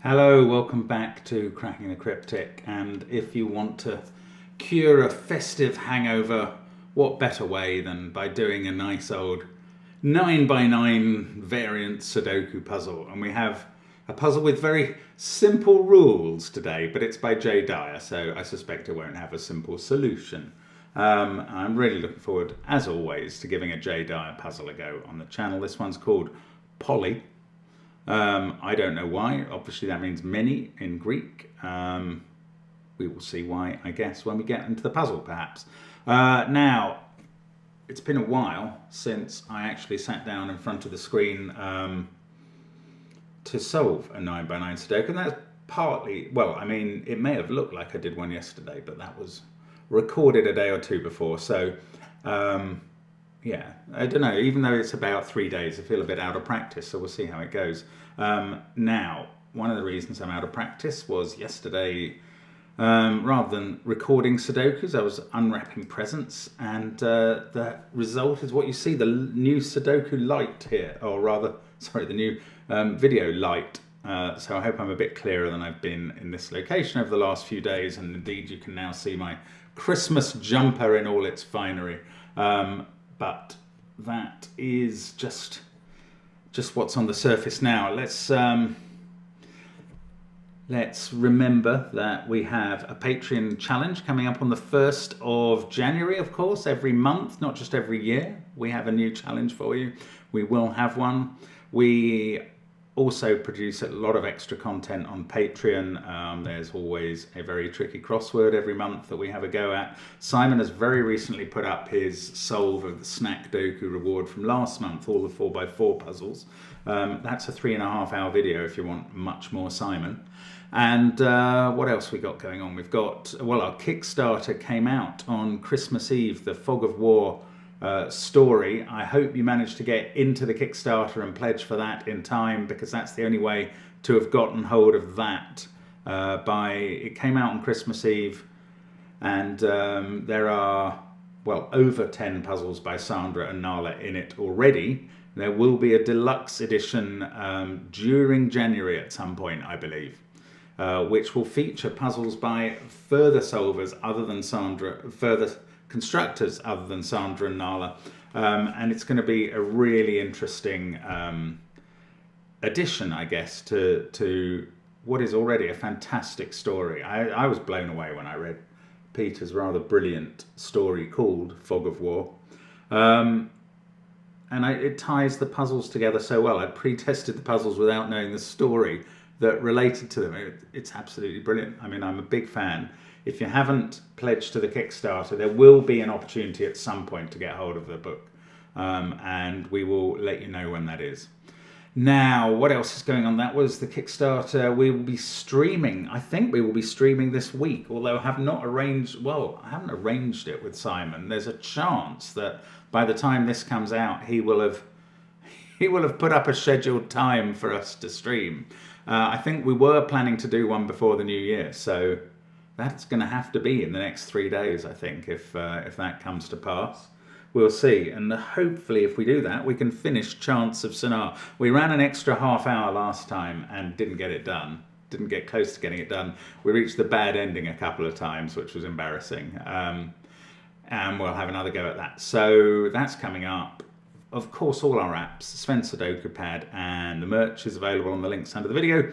Hello, welcome back to Cracking the Cryptic, and if you want to cure a festive hangover, what better way than by doing a nice old 9x9 variant Sudoku puzzle. And we have a puzzle with very simple rules today, but it's by Jay Dyer, so I suspect it won't have a simple solution. I'm really looking forward, as always, to giving a Jay Dyer puzzle a go on the channel. This one's called Poly. I don't know why. Obviously that means many in Greek. We will see why, I guess, when we get into the puzzle, perhaps. Now, it's been a while since I actually sat down in front of the screen to solve a 9x9 Sudoku. And that's partly, well, I mean, it may have looked like I did one yesterday, but that was recorded a day or two before. So, yeah, I don't know, even though it's about 3 days, I feel a bit out of practice, so we'll see how it goes. Now, one of the reasons I'm out of practice was yesterday, rather than recording Sudokus, I was unwrapping presents, and the result is what you see, the new Sudoku light here, or rather, sorry, the new video light. So I hope I'm a bit clearer than I've been in this location over the last few days, and indeed you can now see my Christmas jumper in all its finery. But that is just what's on the surface now. Let's remember that we have a Patreon challenge coming up on the 1st of January, of course, every month, not just every year. We have a new challenge for you. We will have one. We also produce a lot of extra content on Patreon. There's always a very tricky crossword every month that we have a go at. Simon has very recently put up his solve of the Snack Doku reward from last month, all the 4x4 puzzles. That's a 3.5 hour video if you want much more Simon. And what else we got going on? We've got, well, our Kickstarter came out on Christmas Eve, the Fog of War story. I hope you managed to get into the Kickstarter and pledge for that in time, because that's the only way to have gotten hold of that. It came out on Christmas Eve, and there are, well, over 10 puzzles by Sandra and Nala in it already. There will be a deluxe edition during January at some point, I believe, which will feature puzzles by further solvers other than Sandra, further constructors other than Sandra and Nala, and it's going to be a really interesting addition, I guess, to what is already a fantastic story. I was blown away when I read Peter's rather brilliant story called Fog of War, and it ties the puzzles together so well. I pre-tested the puzzles without knowing the story that related to them. It's absolutely brilliant. I mean, I'm a big fan. If you haven't pledged to the Kickstarter, there will be an opportunity at some point to get hold of the book, and we will let you know when that is. Now, what else is going on? That was the Kickstarter. We will be streaming. I think we will be streaming this week, although I haven't arranged it with Simon. There's a chance that by the time this comes out, he will have put up a scheduled time for us to stream. I think we were planning to do one before the new year, so that's going to have to be in the next 3 days, I think, if that comes to pass. We'll see, and hopefully if we do that, we can finish Chants of Sonar. We ran an extra half hour last time and didn't get it done. Didn't get close to getting it done. We reached the bad ending a couple of times, which was embarrassing. And we'll have another go at that. So that's coming up. Of course, all our apps, Sven SUDOKU PAD, and the merch is available on the links under the video.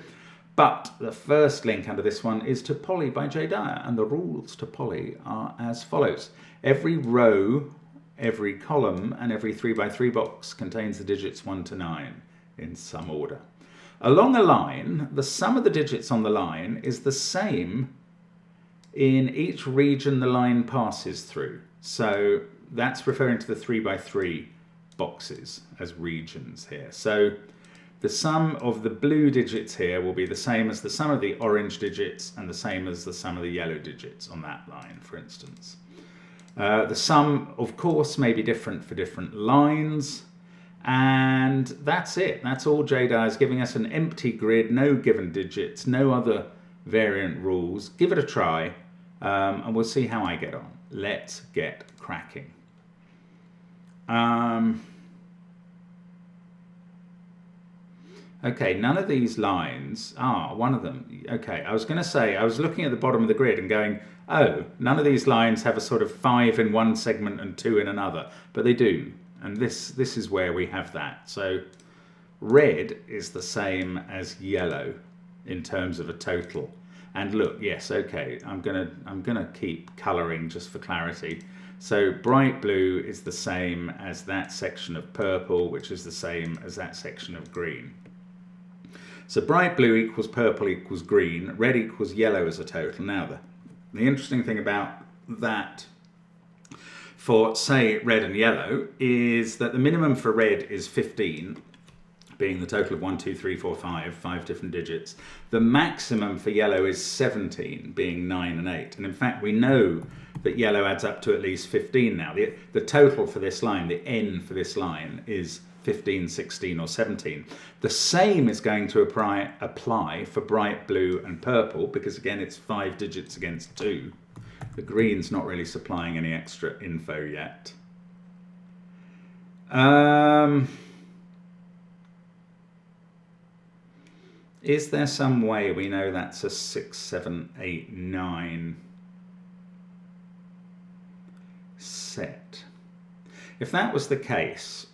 But the first link under this one is to Poly by Jay Dyer, and the rules to Poly are as follows. Every row, every column, and every 3x3 box contains the digits 1 to 9 in some order. Along a line, the sum of the digits on the line is the same in each region the line passes through. So that's referring to the 3x3 boxes as regions here. So the sum of the blue digits here will be the same as the sum of the orange digits and the same as the sum of the yellow digits on that line, for instance. The sum, of course, may be different for different lines. And that's it. That's all Jay Dyer is giving us, an empty grid, no given digits, no other variant rules. Give it a try, and we'll see how I get on. Let's get cracking. Okay, none of these lines, one of them. Okay, I was going to say, I was looking at the bottom of the grid and going, oh, none of these lines have a sort of 5 in one segment and 2 in another, but they do. And this is where we have that. So red is the same as yellow in terms of a total. And look, yes, okay, I'm gonna keep colouring just for clarity. So bright blue is the same as that section of purple, which is the same as that section of green. So bright blue equals purple equals green, red equals yellow as a total. Now the interesting thing about that for, say, red and yellow is that the minimum for red is 15, being the total of 1, 2, 3, 4, 5 different digits. The maximum for yellow is 17, being 9 and 8. And in fact, we know that yellow adds up to at least 15 now. The total for this line, the N for this line, is 15, 16 or 17. The same is going to apply for bright blue and purple, because again it's 5 digits against 2. The green's not really supplying any extra info yet. Is there some way we know that's a 6, 7, 8, 9 set? If that was the case,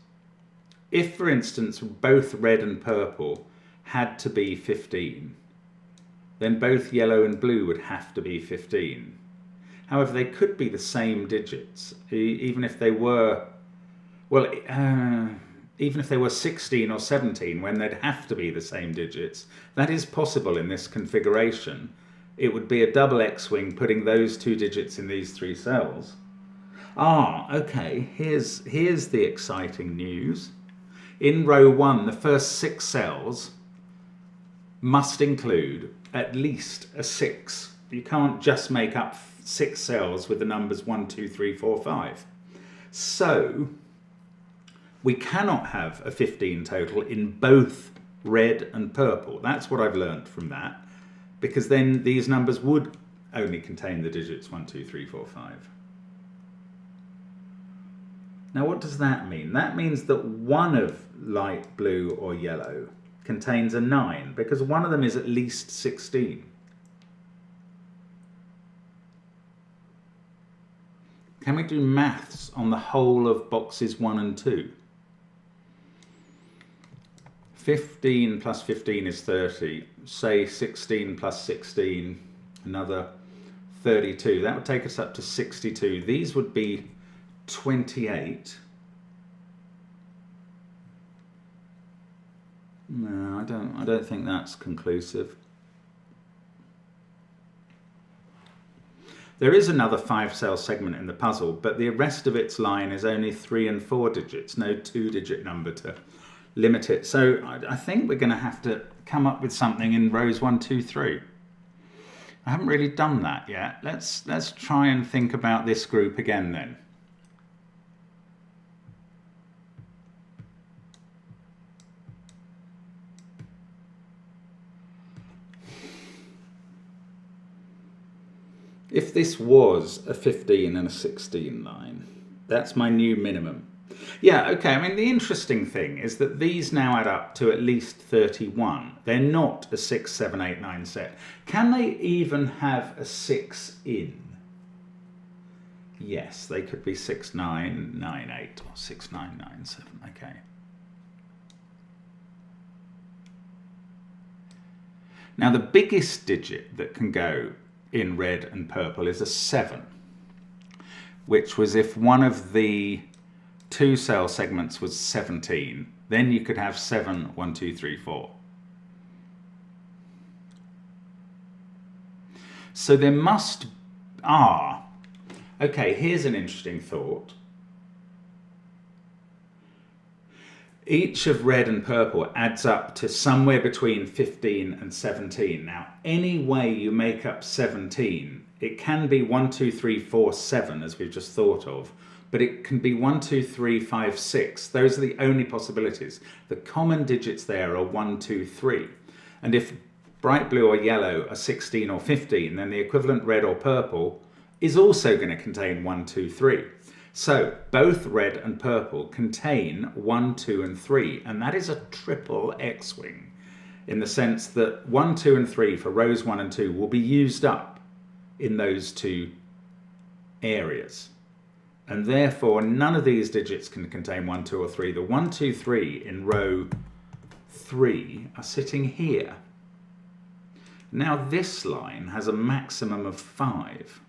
if, for instance, both red and purple had to be 15, then both yellow and blue would have to be 15. However, they could be the same digits, even if they were, well, even if they were 16 or 17, when they'd have to be the same digits. That is possible in this configuration. It would be a double X-wing putting those 2 digits in these 3 cells. Okay, here's the exciting news. In row 1, the first 6 cells must include at least a 6. You can't just make up 6 cells with the numbers 1, 2, 3, 4, 5. So we cannot have a 15 total in both red and purple. That's what I've learned from that, because then these numbers would only contain the digits 1, 2, 3, 4, 5. Now what does that mean? That means that one of light blue or yellow contains a 9, because one of them is at least 16. Can we do maths on the whole of boxes 1 and 2? 15 plus 15 is 30. Say 16 plus 16, another 32. That would take us up to 62. These would be 28. No, I don't think that's conclusive. There is another 5-cell segment in the puzzle, but the rest of its line is only 3 and 4 digits, no 2-digit number to limit it. So I think we're going to have to come up with something in rows 1, 2, 3. I haven't really done that yet. Let's try and think about this group again then. If this was a 15 and a 16 line, that's my new minimum. Yeah, okay, I mean, the interesting thing is that these now add up to at least 31. They're not a 6, 7, 8, 9 set. Can they even have a 6 in? Yes, they could be 6, 9, 9, 8, or 6, 9, 9, 7, okay. Now, the biggest digit that can go in red and purple is a 7, which was if one of the 2-cell segments was 17, then you could have 7, 1, 2, 3, 4. So there must, okay, here's an interesting thought. Each of red and purple adds up to somewhere between 15 and 17. Now, any way you make up 17, it can be 1, 2, 3, 4, 7, as we've just thought of, but it can be 1, 2, 3, 5, 6. Those are the only possibilities. The common digits there are 1, 2, 3. And if bright blue or yellow are 16 or 15, then the equivalent red or purple is also going to contain 1, 2, 3. So both red and purple contain 1, 2, and 3, and that is a triple X-wing. in the sense that 1, 2 and 3 for rows 1 and 2 will be used up in those two areas. And therefore none of these digits can contain 1, 2 or 3. The 1, 2, 3 in row 3 are sitting here. Now this line has a maximum of 5.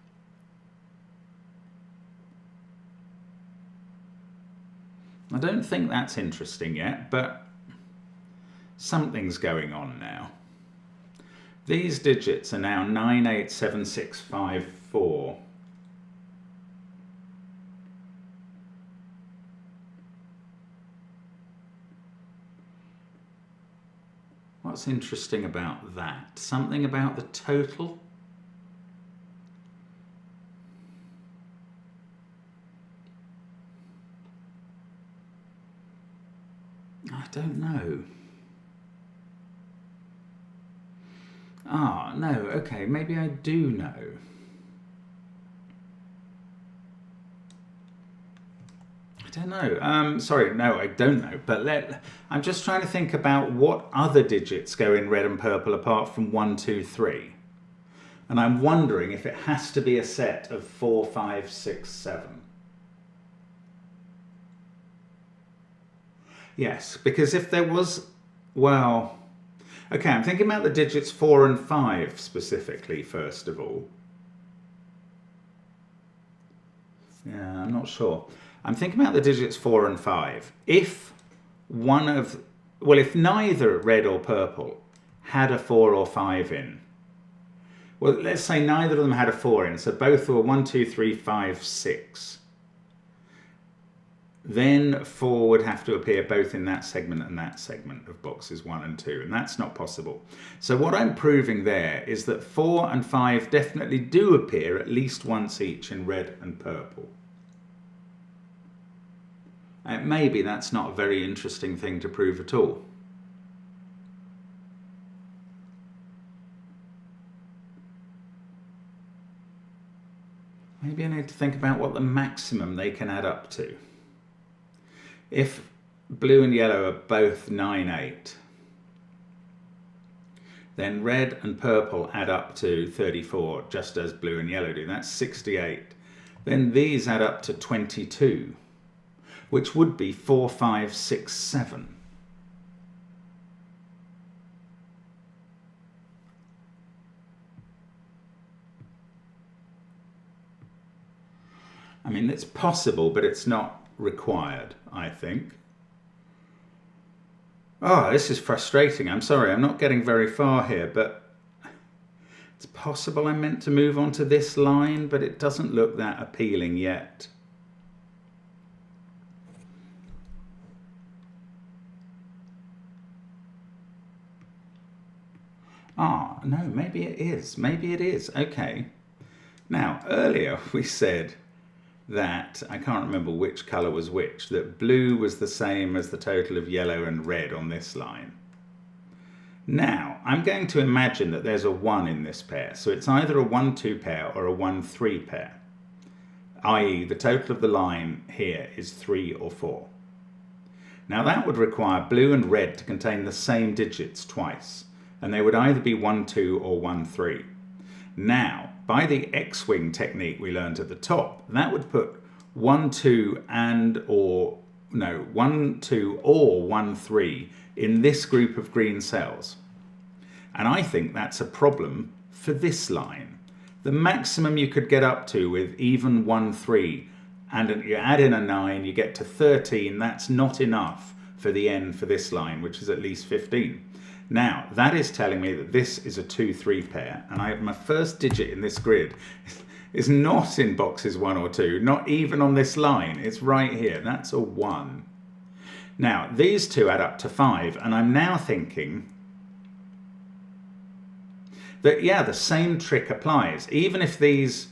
I don't think that's interesting yet, but something's going on now. These digits are now 987654. What's interesting about that? Something about the total? I don't know. Ah, no, okay, maybe I do know. I don't know. Sorry, no, I don't know. But I'm just trying to think about what other digits go in red and purple apart from 1, 2, 3. And I'm wondering if it has to be a set of 4, 5, 6, 7. Yes, because if there was, well, okay, I'm thinking about the digits 4 and 5 specifically, first of all. Yeah, I'm not sure. I'm thinking about the digits 4 and 5. If if neither red or purple had a 4 or 5 in, well, let's say neither of them had a 4 in, so both were 1, 2, 3, 5, 6. Then 4 would have to appear both in that segment and that segment of boxes 1 and 2, and that's not possible. So what I'm proving there is that 4 and 5 definitely do appear at least once each in red and purple. Maybe that's not a very interesting thing to prove at all. Maybe I need to think about what the maximum they can add up to. If blue and yellow are both 9, 8, then red and purple add up to 34, just as blue and yellow do. That's 68. Then these add up to 22, which would be 4, 5, 6, 7. I mean, it's possible, but it's not required, I think. Oh, this is frustrating. I'm sorry, I'm not getting very far here, but it's possible I'm meant to move on to this line, but it doesn't look that appealing yet. Ah, no, maybe it is. Maybe it is. Okay. Now, earlier we said that, I can't remember which colour was which, that blue was the same as the total of yellow and red on this line. Now, I'm going to imagine that there's a 1 in this pair, so it's either a 1, 2 pair or a 1, 3 pair, i.e. the total of the line here is 3 or 4. Now that would require blue and red to contain the same digits twice, and they would either be 1, 2 or 1, 3. Now, by the X-wing technique we learned at the top, that would put 1, 2 or 1, 2 or 1, 3 in this group of green cells. And I think that's a problem for this line. The maximum you could get up to with even 1, 3, and you add in a 9, you get to 13. That's not enough for the n for this line, which is at least 15. Now, that is telling me that this is a 2, 3 pair, and my first digit in this grid is not in boxes 1 or 2, not even on this line. It's right here. That's a 1. Now, these two add up to 5, and I'm now thinking that, yeah, the same trick applies. Even if these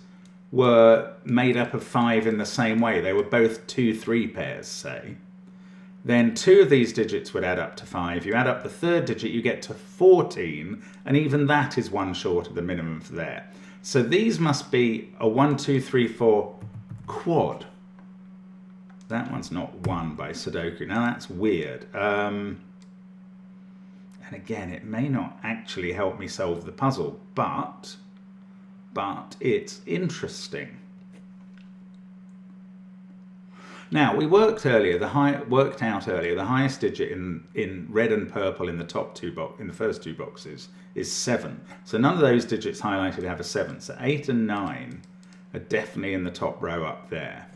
were made up of 5 in the same way, they were both 2, 3 pairs, say, then 2 of these digits would add up to 5. You add up the third digit, you get to 14, and even that is 1 short of the minimum for there. So these must be a 1, 2, 3, 4 quad. That one's not 1 by Sudoku. Now that's weird. And again, it may not actually help me solve the puzzle, but it's interesting. Now, we worked out earlier the highest digit in red and purple in the first two boxes is 7. So none of those digits highlighted have a 7. So 8 and 9 are definitely in the top row up there.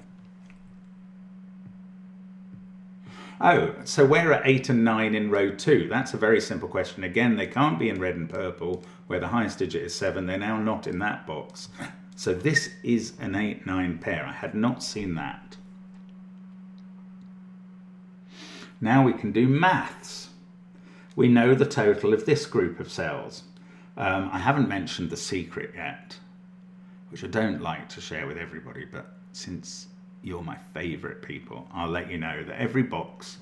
Oh, so where are 8 and 9 in row 2? That's a very simple question. Again, they can't be in red and purple where the highest digit is 7. They're now not in that box. So this is an 8-9 pair. I had not seen that. Now we can do maths. We know the total of this group of cells. I haven't mentioned the secret yet, which I don't like to share with everybody, but since you're my favourite people, I'll let you know that every box,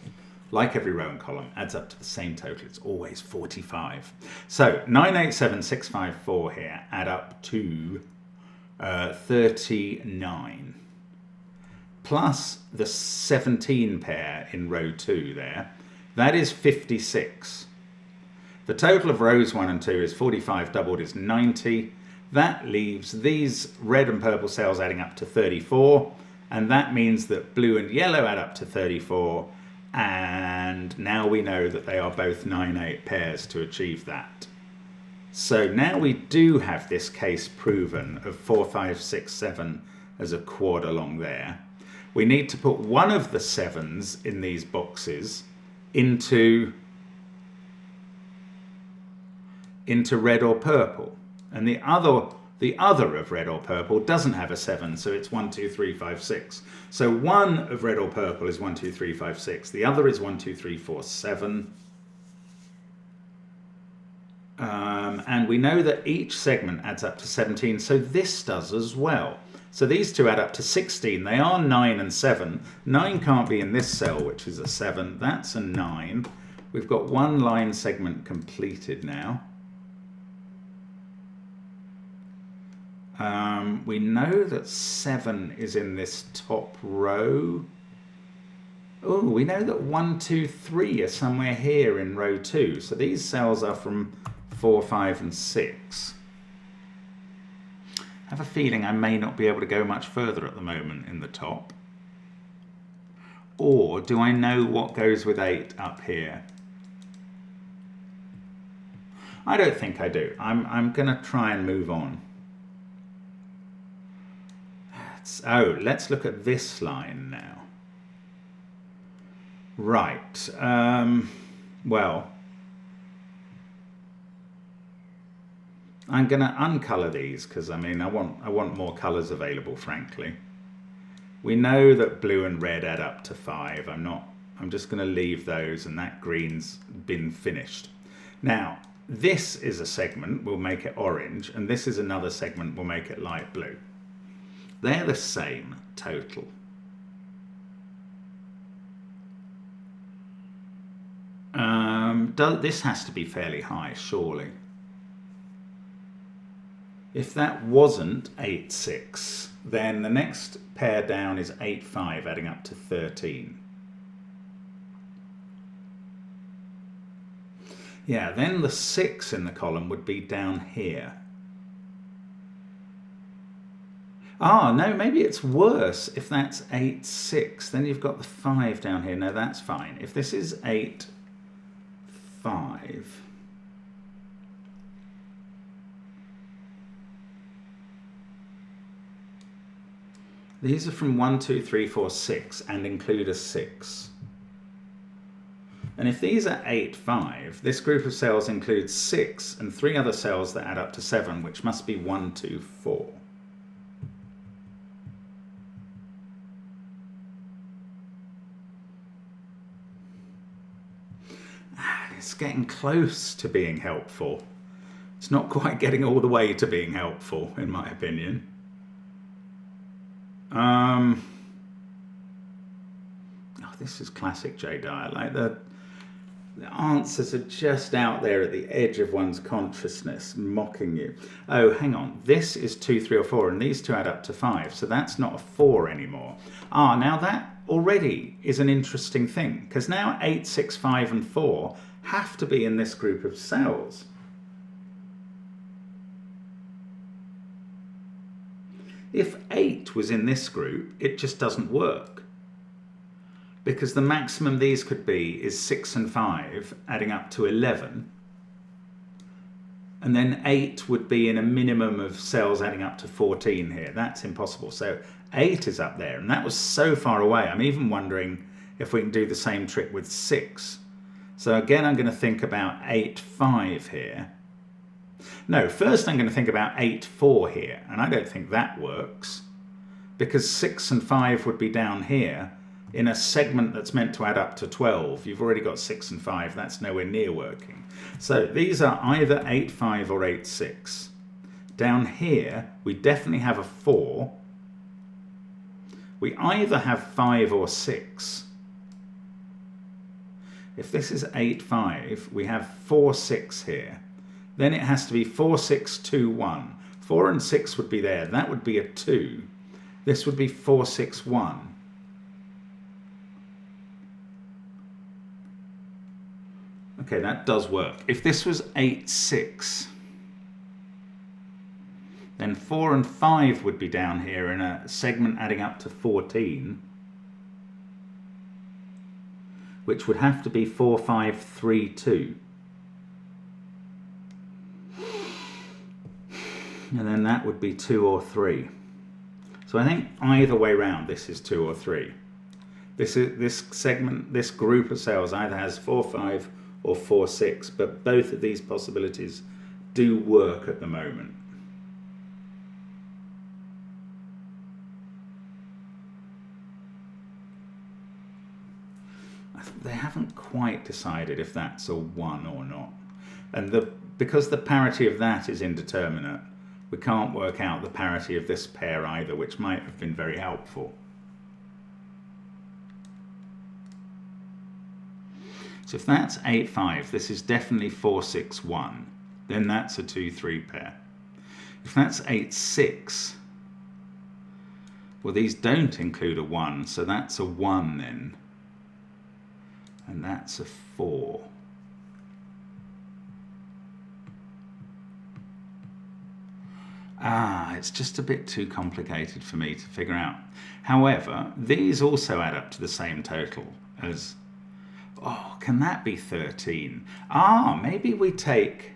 like every row and column, adds up to the same total. It's always 45. So 987654 here add up to 39. Plus the 17 pair in row 2 there, that is 56. The total of rows 1 and 2 is 45, doubled is 90. That leaves these red and purple cells adding up to 34, and that means that blue and yellow add up to 34, and now we know that they are both 9-8 pairs to achieve that. So now we do have this case proven of 4, 5, 6, 7 as a quad along there. We need to put one of the 7s in these boxes into red or purple, and the other of red or purple doesn't have a 7, so it's 1, 2, 3, 5, 6. So one of red or purple is 1, 2, 3, 5, 6. The other is 1, 2, 3, 4, 7. And we know that each segment adds up to 17, so this does as well. So these two add up to 16. They are 9 and 7. 9 can't be in this cell, which is a 7. That's a 9. We've got one line segment completed now. We know that 7 is in this top row. Oh, we know that 1, 2, 3 are somewhere here in row 2. So these cells are from 4, 5, and 6. I have a feeling I may not be able to go much further at the moment in the top. Or do I know what goes with 8 up here? I don't think I do. I'm going to try and move on. Let's look at this line now. Right. Well, I'm going to uncolour these because I want more colours available, frankly. We know that blue and red add up to 5. I'm just going to leave those, and that green's been finished. Now, this is a segment, we'll make it orange, and this is another segment, we'll make it light blue. They're the same total. This has to be fairly high, surely. If that wasn't 8, 6, then the next pair down is 8, 5, adding up to 13. Yeah, then the 6 in the column would be down here. Ah, no, maybe it's worse if that's 8, 6. Then you've got the 5 down here. No, that's fine. If this is 8, 5... These are from 1, 2, 3, 4, 6 and include a 6. And if these are 8, 5, this group of cells includes 6 and 3 other cells that add up to 7, which must be 1, 2, 4. It's getting close to being helpful. It's not quite getting all the way to being helpful, in my opinion. Oh, this is classic J. Dyer. Like the answers are just out there at the edge of one's consciousness, mocking you. Oh, hang on. This is 2, 3, or 4, and these two add up to 5, so that's not a 4 anymore. Ah, now that already is an interesting thing, because now 8, 6, 5, and 4 have to be in this group of cells. If 8 was in this group, it just doesn't work. Because the maximum these could be is 6 and 5, adding up to 11. And then 8 would be in a minimum of cells adding up to 14 here. That's impossible. So 8 is up there, and that was so far away. I'm even wondering if we can do the same trick with 6. So again, I'm going to think about 8, 5 here. No, first I'm going to think about 8, 4 here, and I don't think that works, because 6 and 5 would be down here in a segment that's meant to add up to 12. You've already got 6 and 5, that's nowhere near working. So these are either 8, 5 or 8, 6. Down here, we definitely have a 4. We either have 5 or 6. If this is 8, 5, we have 4, 6 here. Then it has to be 4, 6, 2, 1. 4 and 6 would be there. That would be a 2. This would be 4, 6, 1. Okay, that does work. If this was 8, 6, then 4 and 5 would be down here in a segment adding up to 14, which would have to be 4, 5, 3, 2. And then that would be 2 or 3. So I think either way round, this is 2 or 3. This segment, this group of cells either has 4, 5 or 4, 6, but both of these possibilities do work at the moment. They haven't quite decided if that's a 1 or not. And because the parity of that is indeterminate, we can't work out the parity of this pair either, which might have been very helpful. So if that's 8, 5, this is definitely 4, 6, 1. Then that's a 2, 3 pair. If that's 8, 6, well, these don't include a 1, so that's a 1 then. And that's a 4. It's just a bit too complicated for me to figure out. However, these also add up to the same total as... Oh, can that be 13? Maybe we take...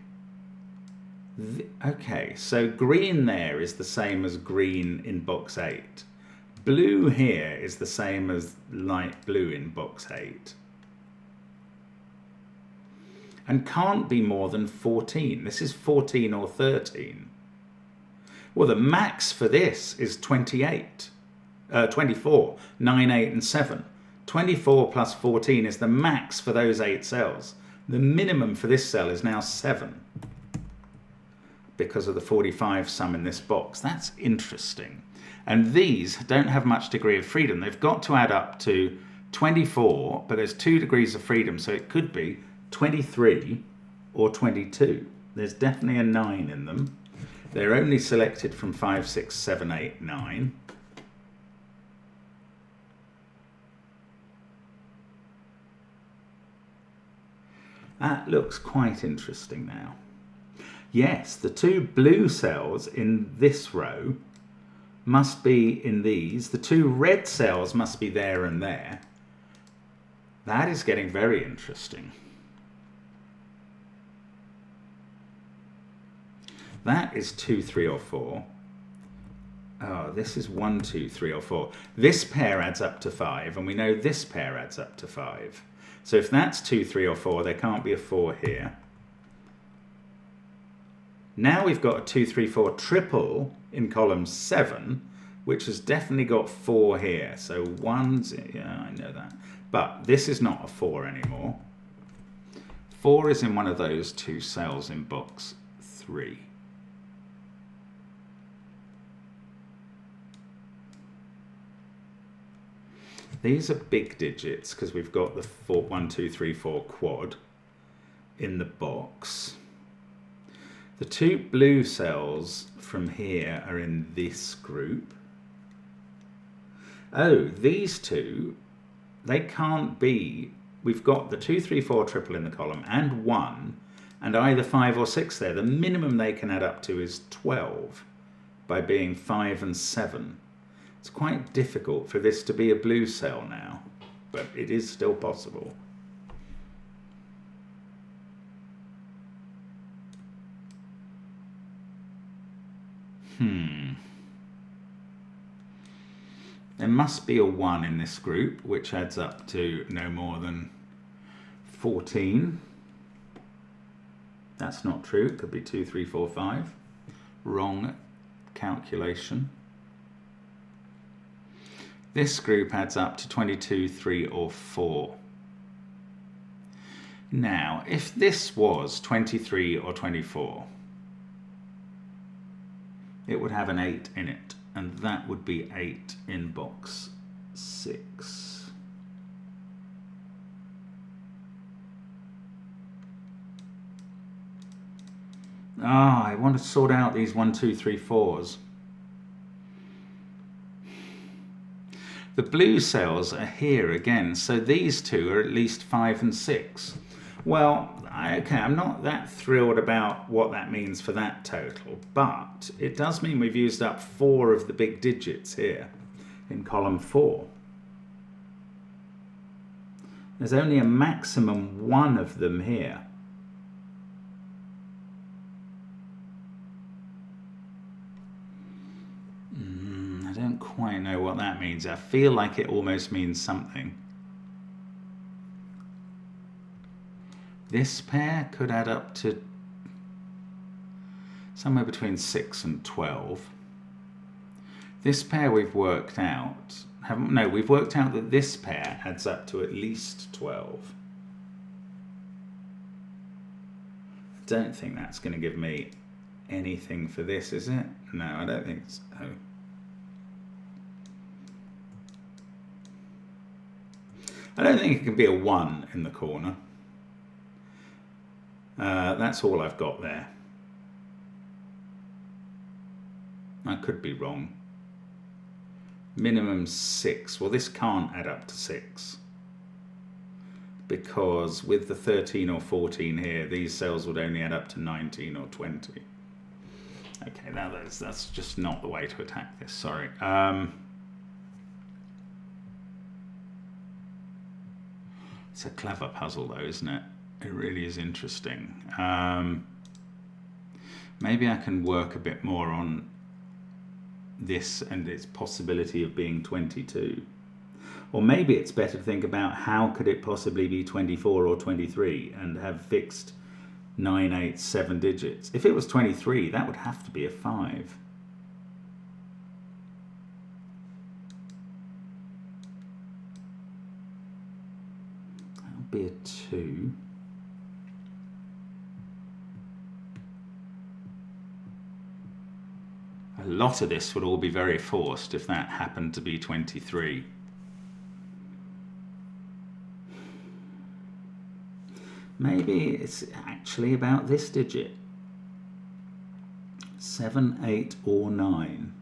Okay, so green there is the same as green in box 8. Blue here is the same as light blue in box 8. And can't be more than 14. This is 14 or 13. Well, the max for this is 24, 9, 8 and 7. 24 plus 14 is the max for those 8 cells. The minimum for this cell is now 7 because of the 45 sum in this box. That's interesting. And these don't have much degree of freedom. They've got to add up to 24, but there's 2 degrees of freedom, so it could be 23 or 22. There's definitely a 9 in them. They're only selected from 5, 6, 7, 8, 9. That looks quite interesting now. Yes, the 2 blue cells in this row must be in these. The 2 red cells must be there and there. That is getting very interesting. That is 2, 3 or 4. Oh, this is 1, 2, 3 or 4. This pair adds up to 5, and we know this pair adds up to 5. So if that's 2, 3 or 4, there can't be a 4 here. Now we've got a 2, 3, 4 triple in column 7, which has definitely got 4 here. So 1's, yeah, I know that. But this is not a 4 anymore. 4 is in one of those 2 cells in box 3. These are big digits because we've got the 4, 1, 2, 3, 4 quad in the box. The 2 blue cells from here are in this group. Oh, these 2, they can't be we've got the 2, 3, 4 triple in the column and 1 and either 5 or 6 there. The minimum they can add up to is 12 by being 5 and 7. It's quite difficult for this to be a blue cell now, but it is still possible. There must be a 1 in this group, which adds up to no more than 14. That's not true. It could be 2, 3, 4, 5. Wrong calculation. This group adds up to 22, 3, or 4. Now, if this was 23 or 24, it would have an 8 in it, and that would be 8 in box 6. I want to sort out these 1, 2, 3, 4s. The blue cells are here again, so these two are at least 5 and 6. Well, okay, I'm not that thrilled about what that means for that total, but it does mean we've used up 4 of the big digits here in column 4. There's only a maximum 1 of them here. I don't quite know what that means. I feel like it almost means something. This pair could add up to somewhere between 6 and 12. This pair we've worked out, we've worked out that this pair adds up to at least 12. I don't think that's going to give me anything for this, is it? No, I don't think so. I don't think it can be a 1 in the corner. That's all I've got there. I could be wrong. Minimum 6. Well, this can't add up to 6. Because with the 13 or 14 here, these cells would only add up to 19 or 20. Okay, now that's just not the way to attack this, sorry. It's a clever puzzle though, isn't it? It really is interesting. Maybe I can work a bit more on this and its possibility of being 22. Or maybe it's better to think about how could it possibly be 24 or 23 and have fixed 9, 8, 7 digits. If it was 23, that would have to be a 5. That would be a 2. A lot of this would all be very forced if that happened to be 23. Maybe it's actually about this digit. 7, 8, or 9.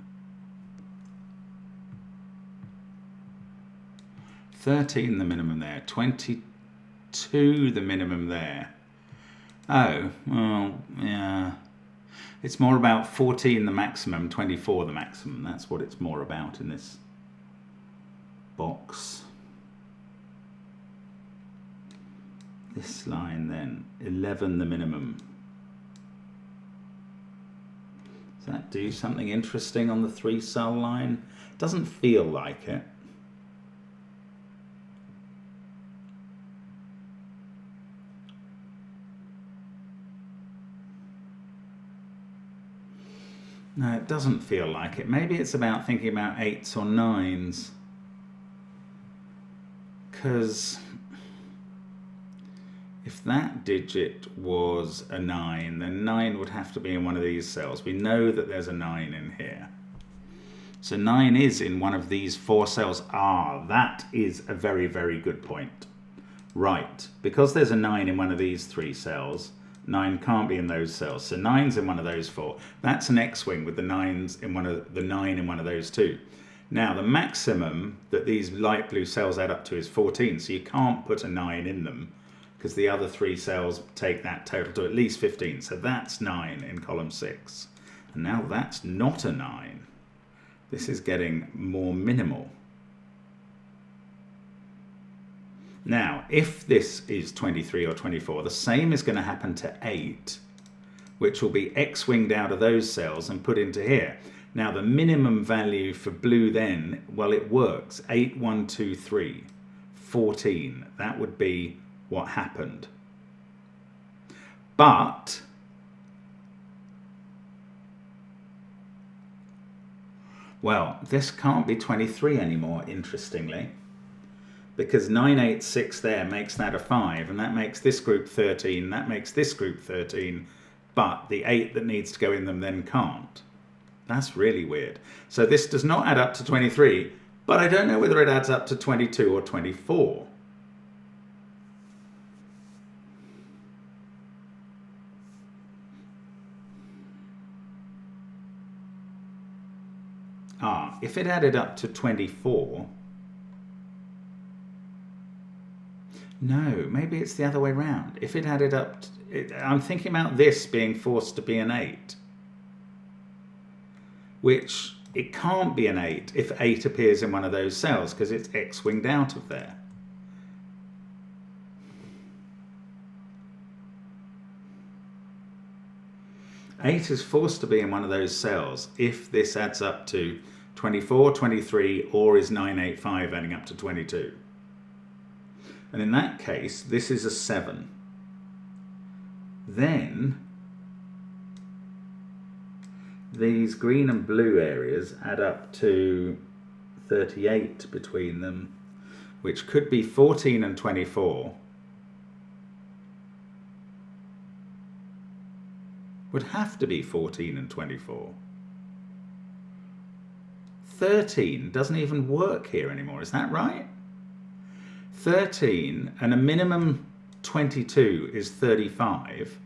13 the minimum there. 22 the minimum there. Oh, well, yeah. It's more about 14 the maximum, 24 the maximum. That's what it's more about in this box. This line then, 11 the minimum. Does that do something interesting on the 3 cell line? Doesn't feel like it. No, it doesn't feel like it. Maybe it's about thinking about 8s or 9s. Because if that digit was a 9, then 9 would have to be in one of these cells. We know that there's a 9 in here. So 9 is in one of these 4 cells. Ah, that is a very, very good point. Right, because there's a 9 in one of these 3 cells, 9 can't be in those cells. So 9's in one of those 4. That's an X-wing with the 9's in one of the 9 in one of those 2. Now, the maximum that these light blue cells add up to is 14, so you can't put a 9 in them because the other 3 cells take that total to at least 15. So that's 9 in column 6. And now that's not a 9. This is getting more minimal. Now, if this is 23 or 24, the same is going to happen to 8, which will be X-winged out of those cells and put into here. Now, the minimum value for blue then, well, it works. 8, 1, 2, 3, 14. That would be what happened. But well, this can't be 23 anymore, interestingly, because 9, 8, 6 there makes that a 5, and that makes this group 13, that makes this group 13, but the 8 that needs to go in them then can't. That's really weird. So this does not add up to 23, but I don't know whether it adds up to 22 or 24. If it added up to 24, no, maybe it's the other way around. If it added up, I'm thinking about this being forced to be an 8, which it can't be an 8 if 8 appears in one of those cells because it's X-winged out of there. Eight is forced to be in one of those cells if this adds up to 24, 23, or is 985 adding up to 22. And in that case, this is a 7. Then these green and blue areas add up to 38 between them, which could be 14 and 24. Would have to be 14 and 24. 13 doesn't even work here anymore, is that right? 13 and a minimum 22 is 35.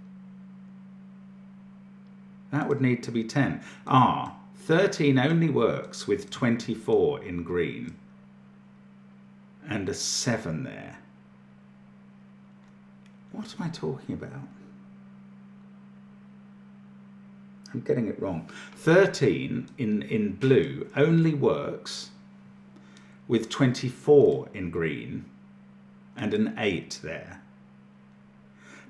That would need to be 10. 13 only works with 24 in green and a 7 there. What am I talking about? I'm getting it wrong. 13 in blue only works with 24 in green and an 8 there.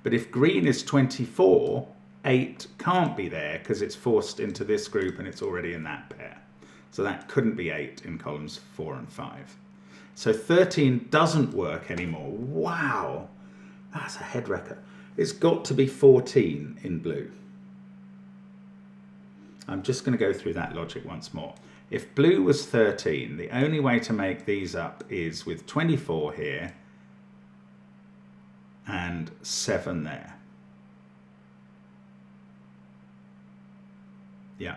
But if green is 24, 8 can't be there because it's forced into this group and it's already in that pair. So that couldn't be 8 in columns 4 and 5. So 13 doesn't work anymore. Wow, that's a head wrecker. It's got to be 14 in blue. I'm just going to go through that logic once more. If blue was 13, the only way to make these up is with 24 here and 7 there. Yeah,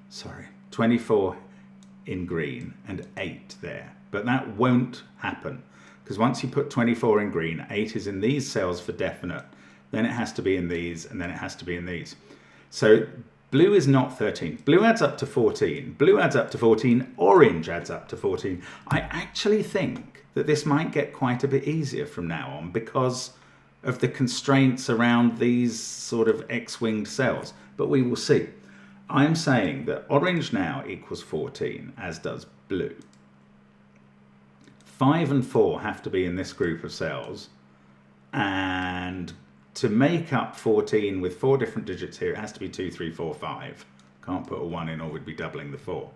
sorry, 24 in green and 8 there. But that won't happen because once you put 24 in green, 8 is in these cells for definite, then it has to be in these, and then it has to be in these. So blue is not 13. Blue adds up to 14. Blue adds up to 14. Orange adds up to 14. I actually think that this might get quite a bit easier from now on because of the constraints around these sort of X-winged cells. But we will see. I'm saying that orange now equals 14, as does blue. 5 and 4 have to be in this group of cells. And to make up 14 with 4 different digits here, it has to be 2, 3, 4, 5. Can't put a 1 in or we'd be doubling the 4.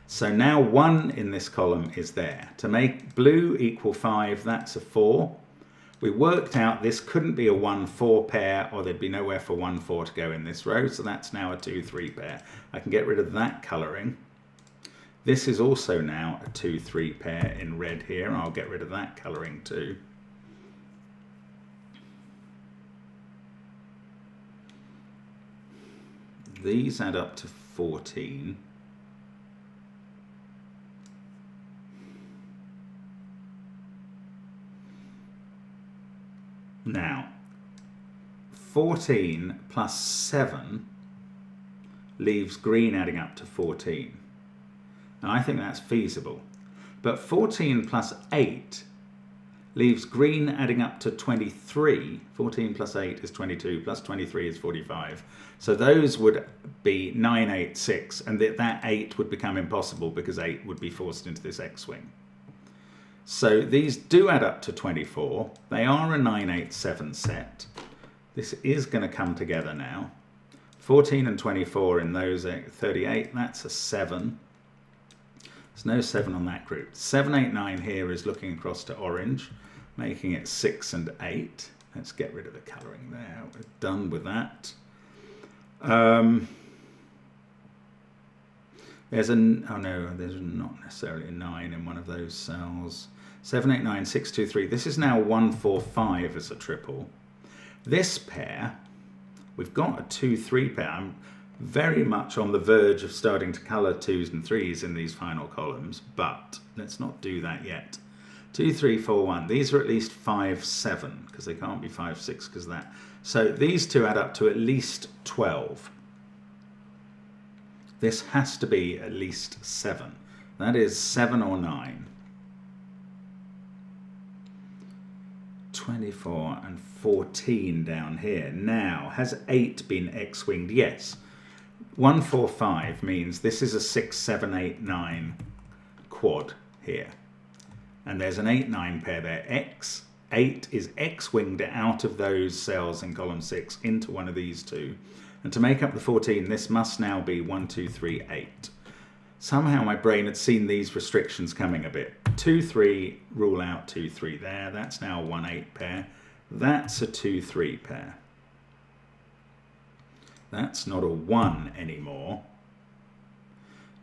So now 1 in this column is there. To make blue equal 5, that's a 4. We worked out this couldn't be a 1-4 pair or there'd be nowhere for 1-4 to go in this row, so that's now a 2-3 pair. I can get rid of that colouring. This is also now a 2-3 pair in red here. I'll get rid of that colouring too. These add up to 14. Now, 14 plus 7 leaves green adding up to 14. And I think that's feasible. But 14 plus 8 leaves green adding up to 23. 14 plus 8 is 22, plus 23 is 45. So those would be 9, 8, 6, and that 8 would become impossible because 8 would be forced into this X-wing. So these do add up to 24. They are a 9, 8, 7 set. This is going to come together now. 14 and 24 in those 38, that's a 7. There's no 7 on that group. 7, 8, 9 here is looking across to orange, making it 6 and 8. Let's get rid of the colouring there. We're done with that. There's oh no, there's not necessarily a 9 in one of those cells. 7, 8, 9, 6, 2, 3. This is now 1, 4, 5 as a triple. This pair, we've got a 2, 3 pair. I'm very much on the verge of starting to colour 2s and 3s in these final columns, but let's not do that yet. 2, 3, 4, 1. These are at least 5, 7, because they can't be 5, 6 because of that. So these two add up to at least 12. This has to be at least 7. That is 7 or 9. 24 and 14 down here. Now, has 8 been X-winged? Yes. 1, 4, 5 means this is a 6, 7, 8, 9 quad here. And there's an 8, 9 pair there. X, 8 is X-winged out of those cells in column 6 into one of these two. And to make up the 14, this must now be 1, 2, 3, 8. Somehow my brain had seen these restrictions coming a bit. 2, 3, rule out 2, 3 there. That's now a 1, 8 pair. That's a 2, 3 pair. That's not a 1 anymore.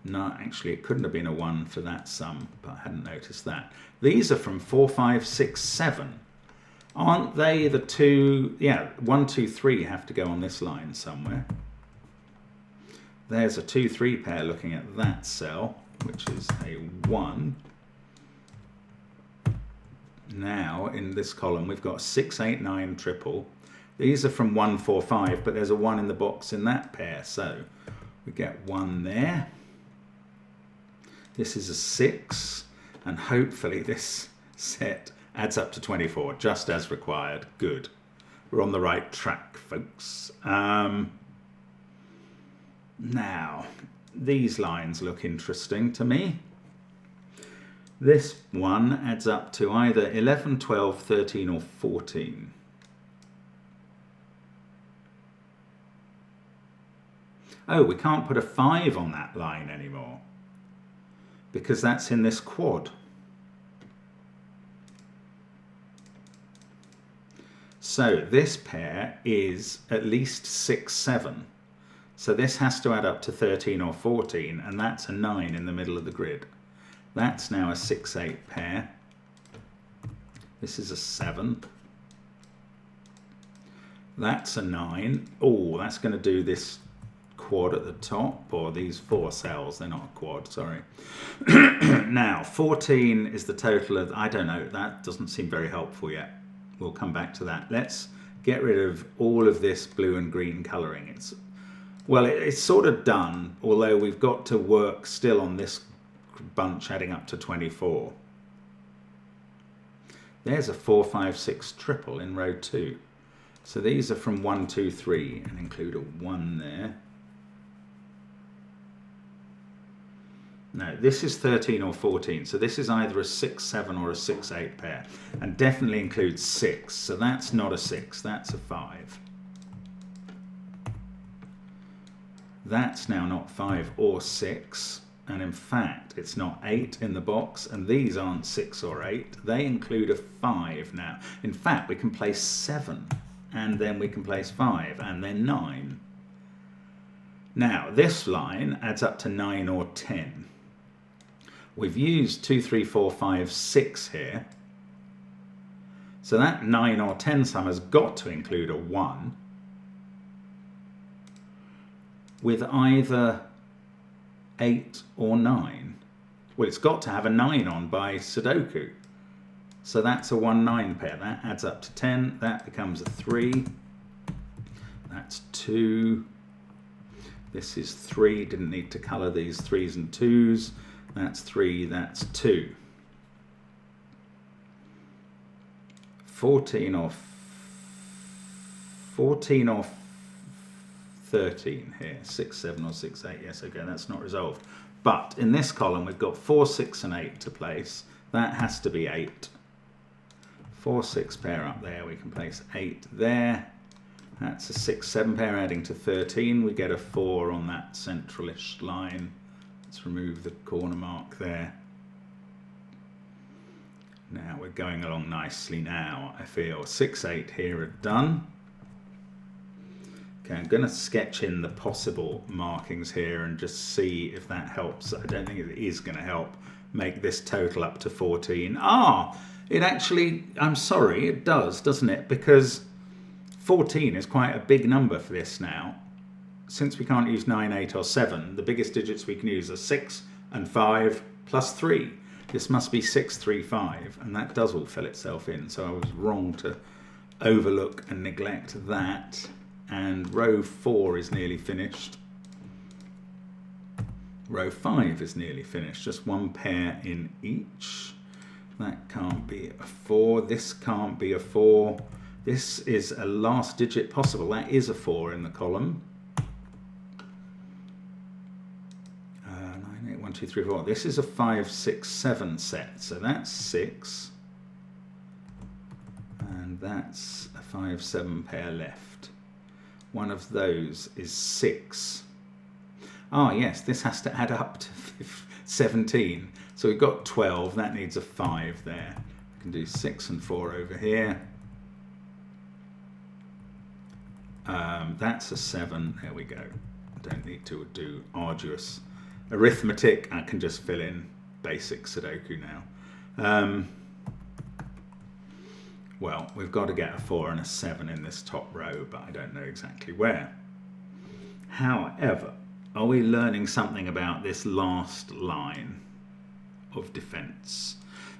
No, actually it couldn't have been a 1 for that sum, but I hadn't noticed that. These are from 4, 5, 6, 7. Aren't they the two? Yeah, 1, 2, 3 have to go on this line somewhere. There's a 2, 3 pair looking at that cell, which is a 1. Now, in this column, we've got 6, 8, 9 triple. These are from 1, 4, 5, but there's a 1 in the box in that pair. So we get 1 there. This is a 6, and hopefully this set adds up to 24, just as required. Good. We're on the right track, folks. Now, these lines look interesting to me. This one adds up to either 11, 12, 13 or 14. Oh, we can't put a 5 on that line anymore because that's in this quad. So this pair is at least 6, 7. So this has to add up to 13 or 14, and that's a 9 in the middle of the grid. That's now a 6, 8 pair. This is a 7. That's a 9. Oh, that's going to do this quad at the top, or these 4 cells. They're not a quad, sorry. Now, 14 is the total of, I don't know, that doesn't seem very helpful yet. We'll come back to that. Let's get rid of all of this blue and green colouring. It's sort of done, although we've got to work still on this bunch adding up to 24. There's a 4, 5, 6 triple in row 2. So these are from 1, 2, 3 and include a 1 there. No, this is 13 or 14, so this is either a 6, 7 or a 6, 8 pair, and definitely includes 6, so that's not a 6, that's a 5. That's now not 5 or 6, and in fact it's not 8 in the box, and these aren't 6 or 8, they include a 5 now. In fact, we can place 7, and then we can place 5, and then 9. Now, this line adds up to 9 or 10. We've used 2, 3, 4, 5, 6 here. So that 9 or 10 sum has got to include a 1 with either 8 or 9. Well, it's got to have a 9 on by Sudoku. So that's a 1, 9 pair. That adds up to 10. That becomes a 3. That's 2. This is 3. Didn't need to colour these 3s and 2s. That's 3, that's 2. 14 off 13 here. 6, 7 or 6, 8. Yes, okay, that's not resolved. But in this column, we've got 4, 6 and 8 to place. That has to be 8. 4, 6 pair up there. We can place 8 there. That's a 6, 7 pair adding to 13. We get a 4 on that centralish line. Let's remove the corner mark there. Now we're going along nicely now, I feel. 6, 8 here are done. Okay, I'm going to sketch in the possible markings here and just see if that helps. I don't think it is going to help make this total up to 14. It actually, I'm sorry, it does, doesn't it? Because 14 is quite a big number for this now. Since we can't use 9, 8 or 7, the biggest digits we can use are 6 and 5 plus 3. This must be 6, 3, 5, and that does all fill itself in. So I was wrong to overlook and neglect that. And row 4 is nearly finished. Row 5 is nearly finished. Just one pair in each. That can't be a 4. This can't be a 4. This is a last digit possible. That is a 4 in the column. 9, 8, 1, 2, 3, 4. This is a 5, 6, 7 set. So that's 6. And that's a 5, 7 pair left. One of those is 6. Yes, this has to add up to 17. So we've got 12. That needs a 5 there. We can do 6 and 4 over here. That's a 7. There we go. Don't need to do arduous arithmetic. I can just fill in basic Sudoku now. Well, we've got to get a 4 and a 7 in this top row, but I don't know exactly where. However, are we learning something about this last line of defense?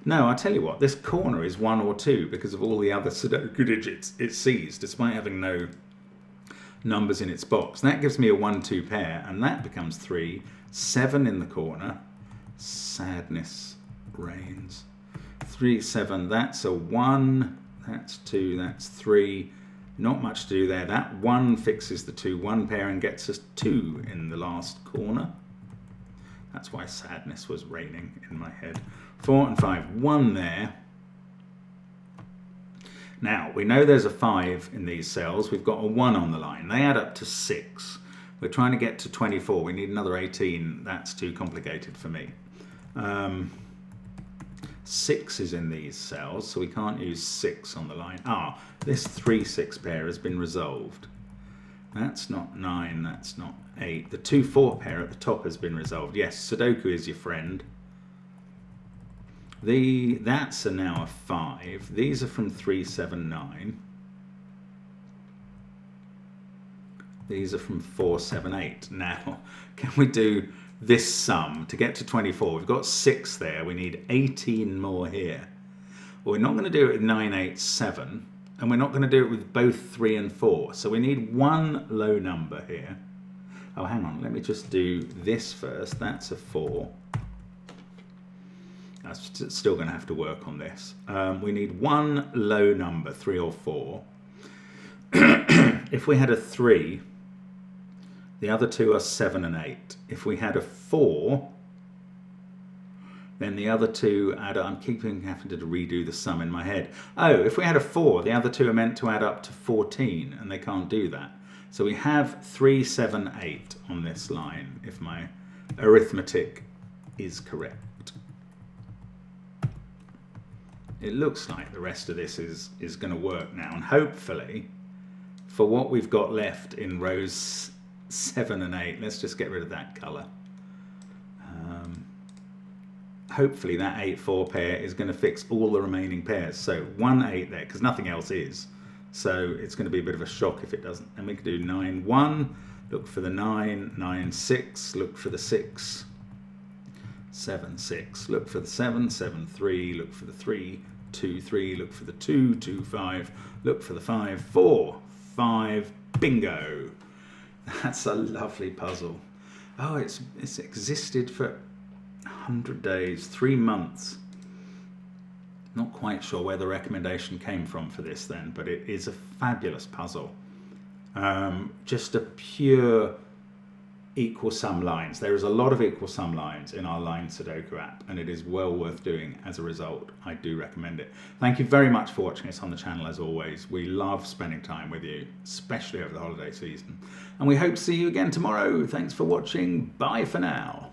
No, I'll tell you what, this corner is 1 or 2 because of all the other Sudoku digits it sees, despite having no numbers in its box. That gives me a 1, 2 pair, and that becomes 3. 7 in the corner. Sadness reigns. 3, 7, that's a 1. That's 2, that's 3. Not much to do there. That 1 fixes the 2 1 pair and gets us 2 in the last corner. That's why sadness was reigning in my head. 4 and 5, 1 there. Now, we know there's a 5 in these cells. We've got a 1 on the line. They add up to 6. We're trying to get to 24. We need another 18. That's too complicated for me. 6 is in these cells, so we can't use 6 on the line. This 3, 6 pair has been resolved. That's not 9, that's not 8. The 2, 4 pair at the top has been resolved. Yes, Sudoku is your friend. That's now a 5. These are from 3, 7, 9. These are from 4, 7, 8. Now, can we do this sum to get to 24? We've got 6 there. We need 18 more here. Well, we're not going to do it with 9, 8, 7. And we're not going to do it with both 3 and 4. So we need one low number here. Oh, hang on. Let me just do this first. That's a 4. I'm still going to have to work on this. We need one low number, 3 or 4. If we had a 3, the other two are 7 and 8. If we had a 4, then the other two add up. I'm having to redo the sum in my head. If we had a 4, the other two are meant to add up to 14, and they can't do that. So we have 3, 7, 8 on this line, if my arithmetic is correct. It looks like the rest of this is going to work now, and hopefully, for what we've got left in rows 7 and 8, let's just get rid of that colour. Hopefully that 8, 4 pair is going to fix all the remaining pairs. So 1, 8 there, because nothing else is. So it's going to be a bit of a shock if it doesn't. And we can do 9, 1, look for the 9, 9, 6, look for the 6, 7, 6, look for the 7, 7, 3, look for the 3, 2, 3, look for the 2, 2, 5, look for the 5, 4, 5, bingo. That's a lovely puzzle. It's existed for 100 days, 3 months. Not quite sure where the recommendation came from for this then, but it is a fabulous puzzle. Just a pure equal sum lines. There is a lot of equal sum lines in our LINES Sudoku app, and it is well worth doing as a result. I do recommend it. Thank you very much for watching us on the channel as always. We love spending time with you, especially over the holiday season. And we hope to see you again tomorrow. Thanks for watching. Bye for now.